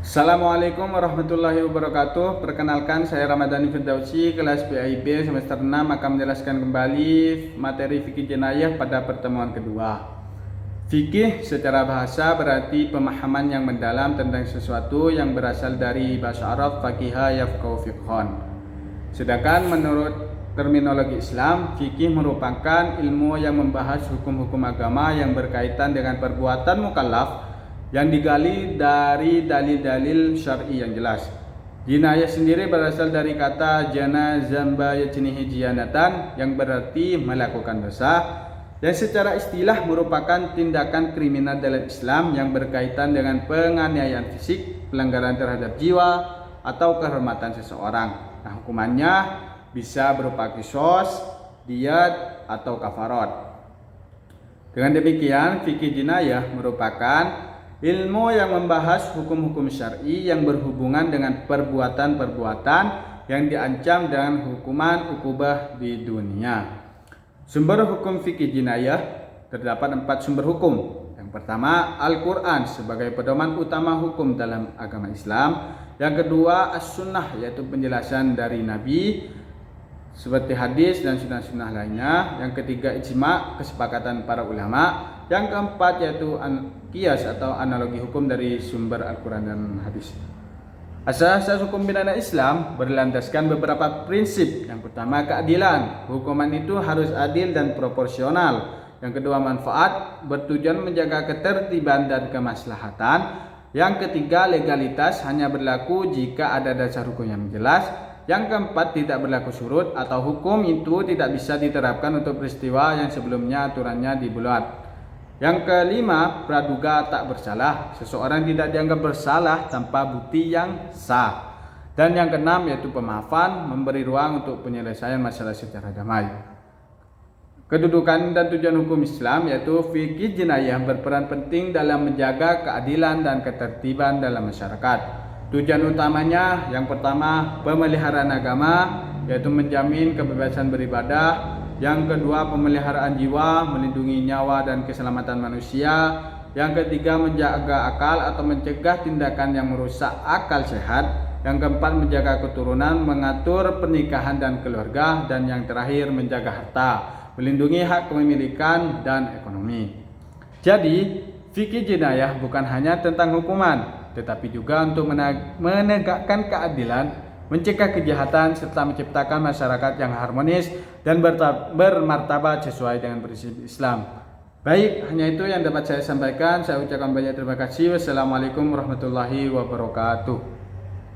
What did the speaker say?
Assalamualaikum warahmatullahi wabarakatuh. Perkenalkan, saya Ramadhani Firdausi, kelas PAIB semester 6 akan menjelaskan kembali materi fikih jenayah pada pertemuan kedua. Fikih secara bahasa berarti pemahaman yang mendalam tentang sesuatu yang berasal dari bahasa Arab faqiha yafqahu fiqhan. Sedangkan menurut terminologi Islam, fikih merupakan ilmu yang membahas hukum-hukum agama yang berkaitan dengan perbuatan mukallaf yang digali dari dalil-dalil syar'i yang jelas. Jinayah sendiri berasal dari kata jana zamba yajnihi jiyanatan yang berarti melakukan dosa, dan secara istilah merupakan tindakan kriminal dalam Islam yang berkaitan dengan penganiayaan fisik, pelanggaran terhadap jiwa atau kehormatan seseorang. Nah, hukumannya bisa berupa qisas, diyat atau kafarat. Dengan demikian, fikih jinayah merupakan ilmu yang membahas hukum-hukum syar'i yang berhubungan dengan perbuatan-perbuatan yang diancam dengan hukuman ukubah di dunia. Sumber hukum fikih jinayah terdapat 4 sumber hukum. Yang pertama, Al-Quran sebagai pedoman utama hukum dalam agama Islam. Yang kedua, As-Sunnah yaitu penjelasan dari Nabi seperti hadis dan sunnah-sunnah lainnya. Yang ketiga, ijma, kesepakatan para ulama. Yang keempat yaitu qiyas atau analogi hukum dari sumber Al-Quran dan hadis. Asas hukum pidana Islam berlandaskan beberapa prinsip. Yang pertama, keadilan. Hukuman itu harus adil dan proporsional. Yang kedua, manfaat, bertujuan menjaga ketertiban dan kemaslahatan. Yang ketiga, legalitas, hanya berlaku jika ada dasar hukum yang jelas. Yang keempat, tidak berlaku surut atau hukum itu tidak bisa diterapkan untuk peristiwa yang sebelumnya aturannya dibuat. Yang kelima, praduga tak bersalah. Seseorang tidak dianggap bersalah tanpa bukti yang sah. Dan yang keenam yaitu pemaafan, memberi ruang untuk penyelesaian masalah secara damai. Kedudukan dan tujuan hukum Islam yaitu fikih jinayah berperan penting dalam menjaga keadilan dan ketertiban dalam masyarakat. Tujuan utamanya yang pertama, pemeliharaan agama yaitu menjamin kebebasan beribadah. Yang kedua, pemeliharaan jiwa, melindungi nyawa dan keselamatan manusia. Yang ketiga, menjaga akal atau mencegah tindakan yang merusak akal sehat. Yang keempat, menjaga keturunan, mengatur pernikahan dan keluarga. Dan yang terakhir, menjaga harta, melindungi hak kepemilikan dan ekonomi. Jadi, fikih jinayah bukan hanya tentang hukuman, tetapi juga untuk menegakkan keadilan, mencegah kejahatan, serta menciptakan masyarakat yang harmonis dan bermartabat sesuai dengan prinsip Islam. Baik, hanya itu yang dapat saya sampaikan. Saya ucapkan banyak terima kasih. Wassalamualaikum warahmatullahi wabarakatuh.